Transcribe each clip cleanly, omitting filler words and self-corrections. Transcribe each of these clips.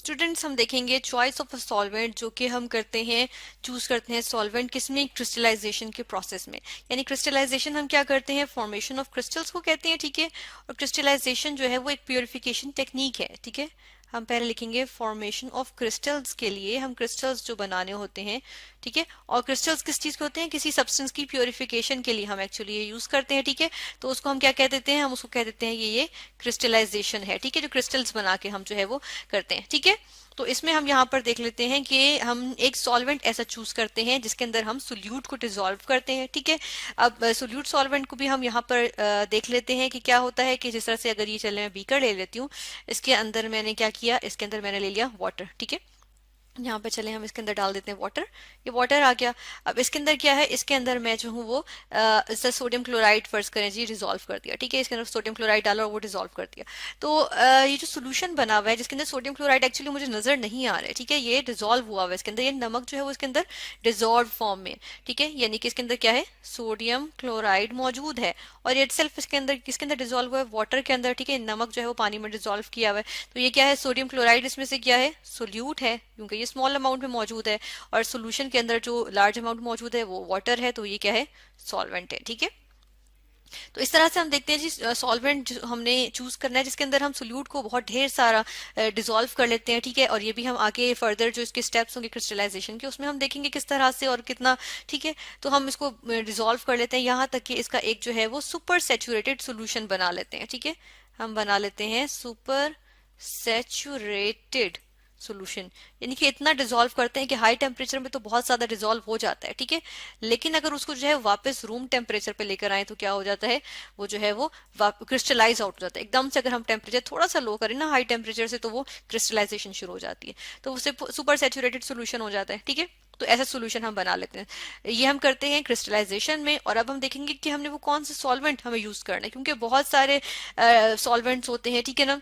Students हम देखेंगे choice of a solvent जो कि हम करते हैं, चूज करते हैं सॉल्वेंट किसमें, क्रिस्टलाइजेशन के प्रोसेस में। यानी क्रिस्टलाइजेशन हम क्या करते हैं, फॉर्मेशन ऑफ क्रिस्टल्स को कहते हैं, ठीक है। और क्रिस्टलाइजेशन जो है वो एक प्योरिफिकेशन टेक्निक है, ठीक है। हम पहले लिखेंगे फॉर्मेशन ऑफ क्रिस्टल्स के लिए हम क्रिस्टल्स जो बनाने होते हैं, ठीक है। और क्रिस्टल्स किस चीज के होते हैं, किसी सब्सटेंस की प्योरिफिकेशन के लिए हम एक्चुअली ये यूज करते हैं, ठीक है। तो उसको हम क्या कह देते हैं, हम उसको कह देते हैं ये क्रिस्टलाइजेशन है, ठीक है। जो क्रिस्टल्स बना के हम जो है वो करते हैं, ठीक है। तो इसमें हम यहाँ पर देख लेते हैं कि हम एक सॉल्वेंट ऐसा चूज करते हैं जिसके अंदर हम सोल्यूट को डिसॉल्व करते हैं, ठीक है। अब सोल्यूट सॉल्वेंट को भी हम यहाँ पर देख लेते हैं कि क्या होता है, कि जिस तरह से अगर ये चले मैं बीकर ले लेती हूँ, इसके अंदर मैंने क्या किया, इसके अंदर मैंने ले लिया वाटर, ठीक है। यहाँ पे चले हम इसके अंदर डाल देते हैं वाटर, ये वाटर आ गया। अब इसके अंदर क्या है, इसके अंदर मैं जो हूँ वो सोडियम क्लोराइड फर्ज करें जी, डिसॉल्व कर दिया, ठीक है। इसके अंदर सोडियम क्लोराइड डाला और वो डिसॉल्व कर दिया। तो ये जो सोल्यूशन बना हुआ है जिसके अंदर सोडियम क्लोराइड एक्चुअली मुझे नजर नहीं आ रहा है, ठीक है, ये डिसॉल्व हुआ हुआ है इसके अंदर, ये नमक जो है वो इसके अंदर डिसॉल्व फॉर्म में, ठीक है। यानी कि इसके अंदर क्या है, सोडियम क्लोराइड मौजूद है और ये इटसेल्फ इसके अंदर किसके अंदर डिसॉल्व हुआ है, वाटर के अंदर, ठीक है। नमक जो है वो पानी में डिसॉल्व किया हुआ है। तो ये क्या है, सोडियम क्लोराइड इसमें से क्या है, सोल्यूट है, क्योंकि ये स्मॉल अमाउंट में मौजूद है। और सोल्यूशन के अंदर जो लार्ज अमाउंट मौजूद है वो वाटर है, तो ये क्या है, सॉल्वेंट है, ठीक है। तो इस तरह से हम देखते हैं जी, सॉल्वेंट हमने चूज करना है जिसके अंदर हम सोल्यूट को बहुत ढेर सारा डिसॉल्व कर लेते हैं, ठीक है। और ये भी हम आगे फर्दर जो इसके स्टेप्स होंगे क्रिस्टलाइजेशन के उसमें हम देखेंगे किस तरह से और कितना, ठीक है। तो हम इसको डिसॉल्व कर लेते हैं यहाँ तक कि इसका एक जो है वो सुपर सेचुरेटेड सोल्यूशन बना लेते हैं, ठीक है। हम बना लेते हैं सुपर सेचुरेटेड सोल्यूशन, यानी कि इतना डिसॉल्व करते हैं कि हाई टेम्परेचर में तो बहुत ज्यादा डिसॉल्व हो जाता है, ठीक है। लेकिन अगर उसको जो है वापस रूम टेम्परेचर पे लेकर आए तो क्या हो जाता है, वो जो है वो क्रिस्टलाइज आउट हो जाता है एकदम से। अगर हम टेम्परेचर थोड़ा सा लो करें ना हाई टेम्परेचर से, तो वो क्रिस्टलाइजेशन शुरू हो जाती है, तो उससे सुपर सेचुरेटेड सोल्यूशन हो जाता है, ठीक है। तो ऐसा सोल्यूशन हम बना लेते हैं, ये हम करते हैं क्रिस्टलाइजेशन में। और अब हम देखेंगे कि हमने वो कौन से सॉल्वेंट हमें यूज करना है, क्योंकि बहुत सारे सॉल्वेंट्स होते हैं, ठीक है ना।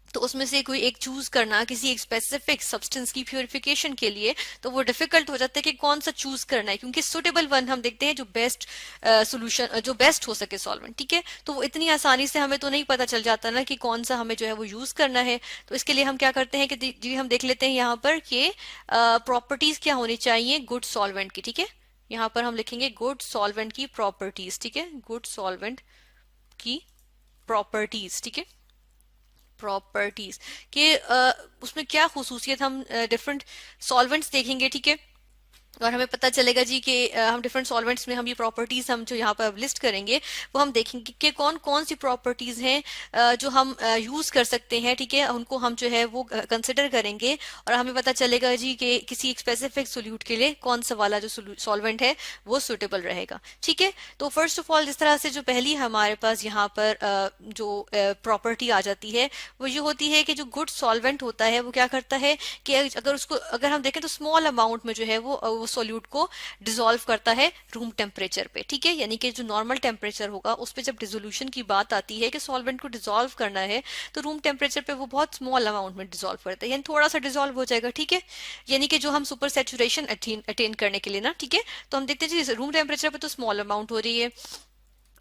तो उसमें से कोई एक चूज करना किसी एक स्पेसिफिक सब्सटेंस की प्योरिफिकेशन के लिए, तो वो डिफिकल्ट हो जाता है कि कौन सा चूज करना है, क्योंकि सुटेबल वन हम देखते हैं जो बेस्ट सोल्यूशन जो बेस्ट हो सके सॉल्वेंट, ठीक है। तो वो इतनी आसानी से हमें तो नहीं पता चल जाता ना कि कौन सा हमें जो है वो यूज करना है। तो इसके लिए हम क्या करते हैं कि जी हम देख लेते हैं यहाँ पर कि प्रॉपर्टीज क्या होनी चाहिए गुड सॉल्वेंट की, ठीक है। यहाँ पर हम लिखेंगे गुड सॉल्वेंट की प्रॉपर्टीज, ठीक है, गुड सॉल्वेंट की प्रॉपर्टीज, ठीक है। प्रॉपर्टीज के उसमें क्या खुसूसियत, हम डिफरेंट सॉल्वेंट्स देखेंगे, ठीक है। और हमें पता चलेगा जी कि हम डिफरेंट सॉल्वेंट्स में हम ये प्रॉपर्टीज हम जो यहाँ पर लिस्ट करेंगे वो हम देखेंगे कि कौन कौन सी प्रॉपर्टीज हैं जो हम यूज कर सकते हैं, ठीक है। उनको हम जो है वो कंसिडर करेंगे और हमें पता चलेगा जी कि किसी एक स्पेसिफिक सोल्यूट के लिए कौन सा वाला जो सॉल्वेंट है वो सुटेबल रहेगा, ठीक है। तो फर्स्ट ऑफ ऑल जिस तरह से जो पहली हमारे पास यहाँ पर जो प्रॉपर्टी आ जाती है वो ये होती है कि जो गुड सॉल्वेंट होता है वो क्या करता है कि अगर उसको अगर हम देखें तो स्मॉल अमाउंट में जो है वो सोल्यूट को डिसॉल्व करता है रूम टेम्परेचर पे, ठीक है। यानी कि जो नॉर्मल टेम्परेचर होगा उस पे जब डिसोल्यूशन की बात आती है कि सॉल्वेंट को डिसॉल्व करना है, तो रूम टेम्परेचर पे वो बहुत स्मॉल अमाउंट में डिसॉल्व करता है, यानी थोड़ा सा डिसॉल्व हो जाएगा, ठीक है। यानी कि जो हम सुपर सेचुरेशन अटेन करने के लिए ना, ठीक है। तो हम देखते हैं जी रूम टेम्परेचर पे तो स्मॉल अमाउंट हो रही है,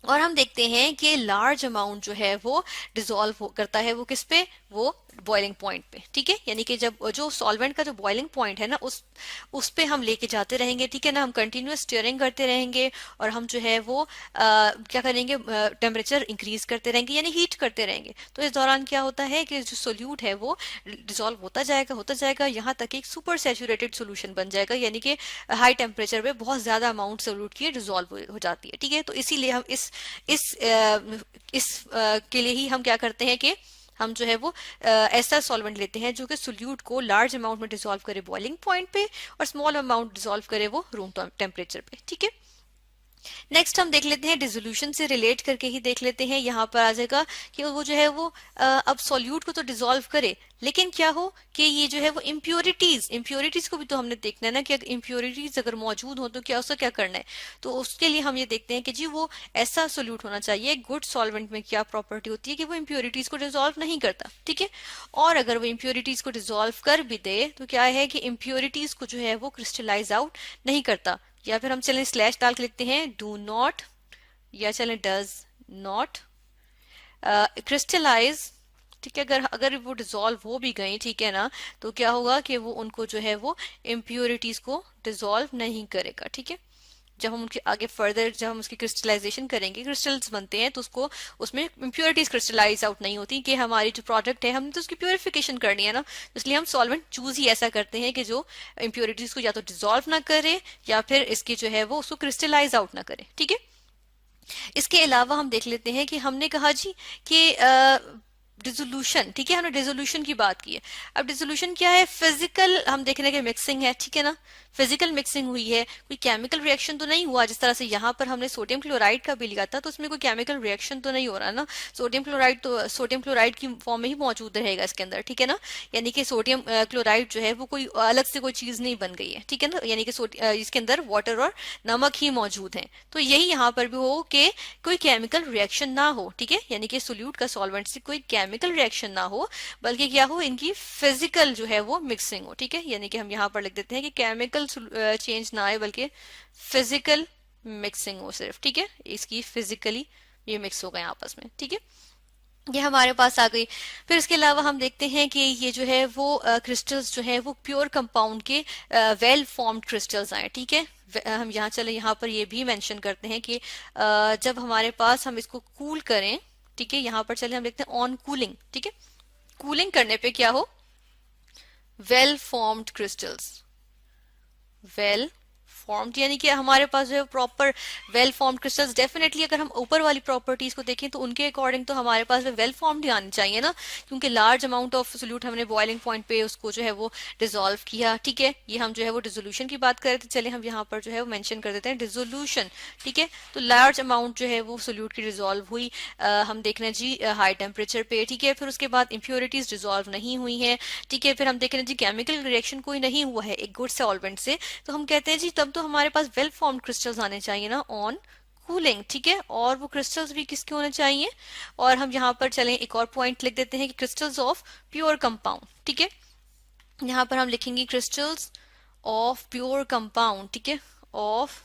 और हम देखते हैं कि लार्ज अमाउंट जो है वो डिसॉल्व करता है वो किस पे, वो बॉइलिंग पॉइंट पे, ठीक है। यानी कि जब जो सॉल्वेंट का जो बॉइलिंग पॉइंट है ना उस पे हम लेके जाते रहेंगे, ठीक है ना। हम कंटिन्यूअस स्टीयरिंग करते रहेंगे और हम जो है वो क्या करेंगे, टेम्परेचर इंक्रीज करते रहेंगे यानी हीट करते रहेंगे। तो इस दौरान क्या होता है कि जो सोल्यूट है वो डिसॉल्व होता जाएगा यहाँ तक एक सुपर सेचुरेटेड सोल्यूशन बन जाएगा, यानी कि हाई टेम्परेचर पे बहुत ज्यादा अमाउंट सोल्यूट की डिसॉल्व हो जाती है, ठीक है। तो इसीलिए हम इस के लिए ही हम क्या करते हैं कि हम जो है वो ऐसा सॉल्वेंट लेते हैं जो कि सोल्यूट को लार्ज अमाउंट में डिसॉल्व करे बॉइलिंग पॉइंट पे और स्मॉल अमाउंट डिसॉल्व करे वो रूम टेम्परेचर पे, ठीक है। नेक्स्ट हम देख लेते हैं डिसोल्यूशन से रिलेट करके ही देख लेते हैं, यहाँ पर आ जाएगा कि वो जो है वो अब सॉल्यूट को तो डिसॉल्व करे, लेकिन क्या हो कि ये जो है वो इम्प्योरिटीज को भी तो हमने देखना है ना कि इम्प्योरिटीज अगर मौजूद हो तो क्या उसका क्या करना है। तो उसके लिए हम ये देखते हैं कि जी वो ऐसा सोल्यूट होना चाहिए, गुड सॉल्वेंट में क्या प्रॉपर्टी होती है कि वो इम्प्योरिटीज को डिसॉल्व नहीं करता, ठीक है। और अगर वो इम्प्योरिटीज को डिसॉल्व कर भी दे तो क्या है कि इम्प्योरिटीज को जो है वो क्रिस्टलाइज आउट नहीं करता, या फिर हम चलें स्लैश डाल के लिखते हैं डू नॉट, या चलें डज नॉट क्रिस्टलाइज ठीक है। अगर अगर वो डिजोल्व हो भी गई, ठीक है ना, तो क्या होगा कि वो उनको जो है वो इम्प्योरिटीज को डिजोल्व नहीं करेगा, ठीक है। जब हम उनके आगे फर्दर जब हम उसकी क्रिस्टलाइजेशन करेंगे, क्रिस्टल्स बनते हैं, तो उसको उसमें इम्प्योरिटीज क्रिस्टलाइज आउट नहीं होती कि हमारी जो प्रोडक्ट है हमने तो उसकी प्योरिफिकेशन करनी है ना, तो इसलिए हम सॉल्वेंट चूज ही ऐसा करते हैं कि जो इम्प्योरिटीज को या तो डिजोल्व ना करे या फिर इसकी जो है वो उसको क्रिस्टलाइज आउट ना करे, ठीक है। इसके अलावा हम देख लेते हैं कि हमने कहा जी कि डिसोल्यूशन, ठीक है, हमने डिसोल्यूशन की बात की है। अब डिसोल्यूशन क्या है? फिजिकल हम देख रहे हैं कि मिक्सिंग है, ठीक है ना, फिजिकल मिक्सिंग हुई है, कोई केमिकल रिएक्शन तो नहीं हुआ। जिस तरह से यहाँ पर हमने सोडियम क्लोराइड का भी लिया था, तो उसमें कोई केमिकल रिएक्शन तो नहीं हो रहा ना। सोडियम क्लोराइड तो सोडियम क्लोराइड की फॉर्म में ही मौजूद रहेगा इसके अंदर, ठीक है ना। यानी कि सोडियम क्लोराइड जो है वो कोई अलग से कोई चीज नहीं बन गई है, ठीक है ना। यानी कि इसके अंदर वाटर और नमक ही मौजूद है। तो यही यहाँ पर भी हो कि कोई केमिकल रिएक्शन ना हो, ठीक है, यानी कि सोल्यूट का सॉल्वेंट से कोई केमिकल रिएक्शन ना हो, बल्कि क्या हो, इनकी फिजिकल जो है वो मिक्सिंग हो, ठीक है। यानी कि हम यहाँ पर लिख देते हैं कि केमिकल चेंज ना आए बल्कि फिजिकल मिक्सिंग हो सिर्फ, ठीक है। इसकी फिजिकली ये मिक्स हो गए आपस में, ठीक है। ये हमारे पास आ गई। फिर इसके अलावा हम देखते हैं कि ये जो है वो क्रिस्टल्स जो है वो प्योर कंपाउंड के वेल फॉर्म्ड क्रिस्टल्स आए, ठीक है। हम यहाँ चले, यहाँ पर ये भी मेंशन करते हैं कि जब हमारे पास हम इसको कूल करें, ठीक है, यहाँ पर चले हम देखते हैं ऑन कूलिंग, ठीक है। कूलिंग करने पे क्या हो, well formed crystals, well formed, यानी कि हमारे पास जो है proper well formed crystals. Definitely अगर हम ऊपर वाली प्रॉपर्टीज को देखें तो उनके अकॉर्डिंग तो हमारे पास वेल फॉर्म्ड ही आनी चाहिए ना, क्योंकि लार्ज अमाउंट ऑफ सोल्यूट हमने बॉइलिंग पॉइंट पे उसको जो है वो डिजोल्व किया, ठीक है। ये हम जो है वो डिजोल्यूशन की बात कर रहे थे, चले हम यहाँ पर जो है वो मेंशन कर देते हैं डिजोल्यूशन, ठीक है। तो लार्ज अमाउंट जो है वो सोल्यूट की डिजोल्व हुई, हम देख रहे हैं जी हाई टेम्परेचर पे, ठीक है। फिर उसके बाद इम्प्योरिटीज डिजोल्व नहीं हुई है, ठीक है। फिर हम देख रहे हैं जी केमिकल रिएक्शन कोई नहीं हुआ है एक गुड सॉल्वेंट से, तो हम कहते हैं जी तब तो हमारे पास वेल फॉर्म्ड क्रिस्टल्स आने चाहिए ना ऑन कूलिंग, ठीक है। और वो क्रिस्टल्स भी किसके होने चाहिए, और हम यहाँ पर चलें एक और पॉइंट लिख देते हैं कि क्रिस्टल्स ऑफ प्योर कंपाउंड, ठीक है। यहाँ पर हम लिखेंगे क्रिस्टल्स ऑफ प्योर कंपाउंड, ठीक है, ऑफ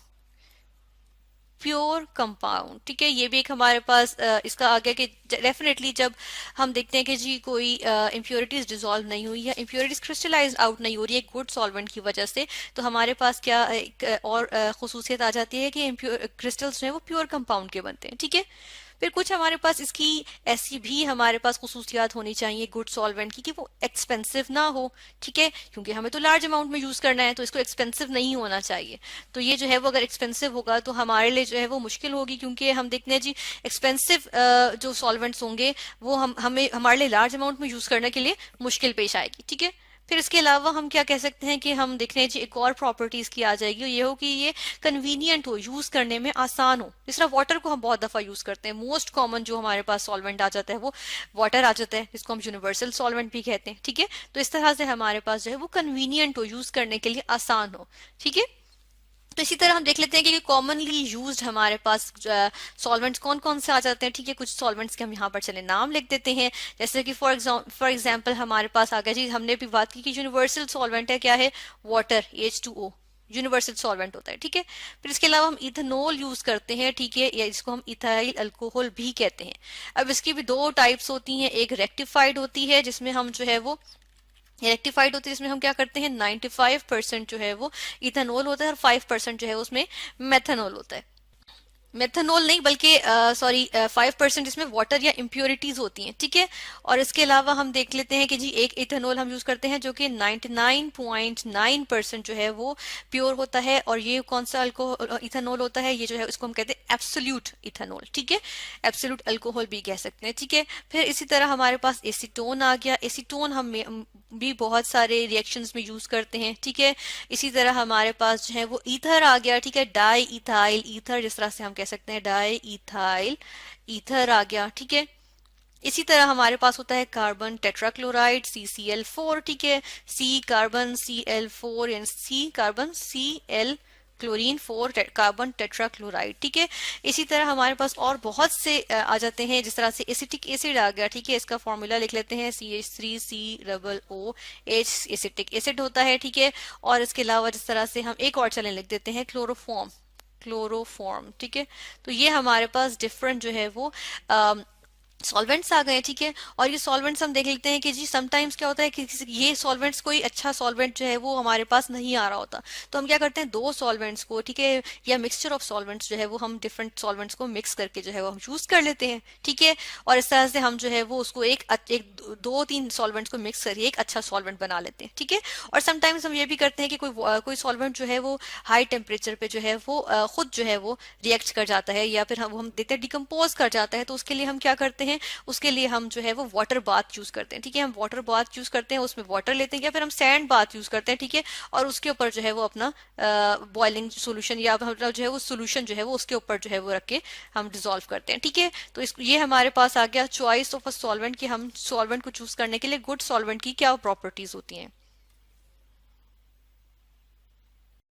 प्योर कंपाउंड, ठीक है। ये भी एक हमारे पास इसका आ गया कि डेफिनेटली जब हम देखते हैं कि जी कोई इम्प्योरिटीज डिजोल्व नहीं हुई या इम्प्योरिटीज क्रिस्टलाइज आउट नहीं हो रही है गुड सॉल्वेंट की वजह से, तो हमारे पास क्या एक और खुसूसियत आ जाती है कि क्रिस्टल्स जो है वो प्योर कंपाउंड के बनते हैं, ठीक है। फिर कुछ हमारे पास इसकी ऐसी भी हमारे पास खुसूसियात होनी चाहिए गुड सॉल्वेंट की कि वो एक्सपेंसिव ना हो, ठीक है, क्योंकि हमें तो लार्ज अमाउंट में यूज करना है, तो इसको एक्सपेंसिव नहीं होना चाहिए। तो ये जो है वो अगर एक्सपेंसिव होगा तो हमारे लिए जो है वो मुश्किल होगी, क्योंकि हम देखते हैं जी एक्सपेंसिव जो सॉल्वेंट्स होंगे वो हमें हमारे लिए लार्ज अमाउंट में यूज करने के लिए मुश्किल पेश आएगी, ठीक है। फिर इसके अलावा हम क्या कह सकते हैं कि हम देख रहे हैं जी एक और प्रॉपर्टीज की आ जाएगी, ये हो कि ये कन्वीनियंट हो, यूज करने में आसान हो। जिस तरह वाटर को हम बहुत दफा यूज करते हैं, मोस्ट कॉमन जो हमारे पास सॉल्वेंट आ जाता है वो वाटर आ जाता है, जिसको हम यूनिवर्सल सॉल्वेंट भी कहते हैं, ठीक है। तो इस तरह से हमारे पास जो है वो कन्वीनियंट हो, यूज करने के लिए आसान हो, ठीक है। तो इसी तरह हम देख लेते हैं कि कॉमनली यूज्ड हमारे पास सॉल्वेंट्स कौन कौन से आ जाते हैं, ठीक है। कुछ सॉल्वेंट्स के हम यहाँ पर चले नाम लिख देते हैं, जैसे कि फॉर एग्जांपल हमारे पास आ गया जी, हमने भी बात की कि यूनिवर्सल सॉल्वेंट है क्या है, वाटर, H2O यूनिवर्सल सॉल्वेंट होता है, ठीक है। फिर इसके अलावा हम इथेनॉल यूज करते हैं, ठीक है, या इसको हम इथाइल अल्कोहल भी कहते हैं। अब इसकी भी दो टाइप्स होती हैं, एक रेक्टिफाइड होती है जिसमें हम जो है वो रेक्टिफाइड होती है, जिसमें हम क्या करते हैं 95% जो है वो इथेनॉल होता है और 5% जो है उसमें मेथनॉल होता है। मेथनॉल नहीं बल्कि 5% इसमें वाटर या इम्प्योरिटीज होती हैं, ठीक है। और इसके अलावा हम देख लेते हैं कि जी एक इथेनॉल हम यूज करते हैं जो कि 99.9% जो है वो प्योर होता है, और ये कौन सा अल्कोहल इथेनॉल होता है, ये जो है इसको हम कहते हैं एब्सोल्यूट इथेनॉल, ठीक है, एब्सोल्यूट अल्कोहल भी कह सकते हैं, ठीक है। फिर इसी तरह हमारे पास एसीटोन आ गया, एसीटोन हम भी बहुत सारे रिएक्शंस में यूज करते हैं, ठीक है। इसी तरह हमारे पास जो है वो ईथर आ गया, ठीक है, डाई इथाइल ईथर, जिस तरह से हम कह सकते हैं डाई इथाइल ईथर आ गया, ठीक है। इसी तरह हमारे पास होता है कार्बन टेट्राक्लोराइड CCl4, ठीक है, सी कार्बन Cl4 यानी C carbon Cl chlorine 4 carbon tetrachloride, ठीक है। इसी तरह हमारे पास और बहुत से आ जाते हैं, जिस तरह से एसिटिक एसिड आ गया, ठीक है, इसका फॉर्मूला लिख लेते हैं CH3COOH एसिटिक एसिड होता है, ठीक है। और इसके अलावा जिस तरह से हम एक और चलन लिख देते हैं क्लोरोफॉर्म, ठीक है। तो ये हमारे पास डिफरेंट जो है वो सॉल्वेंट्स आ गए, ठीक है। और ये सॉल्वेंट्स हम देख लेते हैं कि जी समटाइम्स क्या होता है कि ये सॉल्वेंट्स, कोई अच्छा सॉल्वेंट जो है वो हमारे पास नहीं आ रहा होता, तो हम क्या करते हैं दो सॉल्वेंट्स को, ठीक है, या मिक्सचर ऑफ सॉल्वेंट्स जो है वो हम डिफरेंट सॉल्वेंट्स को मिक्स करके जो है वो हम यूज कर लेते हैं, ठीक है। और इस तरह से हम जो है वो उसको एक दो तीन सॉल्वेंट्स को मिक्स करके एक अच्छा सॉल्वेंट बना लेते हैं, ठीक है। और समटाइम्स हम ये भी करते हैं कि कोई सॉल्वेंट जो है वो हाई टेम्परेचर पे जो है वो खुद जो है वो रिएक्ट कर जाता है, या फिर हम देखते हैं डिकम्पोज कर जाता है, तो उसके लिए हम क्या करते हैं, उसके लिए हम जो है वो वाटर बाथ यूज करते हैं, ठीक है। हम वाटर बाथ यूज करते हैं, उसमें वाटर लेते हैं, या फिर हम सैंड बाथ यूज करते हैं, ठीक है। और उसके ऊपर जो है वो अपना बॉइलिंग सोल्यूशन, या मतलब जो है वो सोल्यूशन जो है वो उसके ऊपर जो है वो रख के हम डिजोल्व करते हैं, ठीक है। तो ये हमारे पास आ गया चॉइस ऑफ अ सॉल्वेंट, कि हम सॉल्वेंट को चूज करने के लिए गुड सॉल्वेंट की क्या प्रॉपर्टीज होती हैं।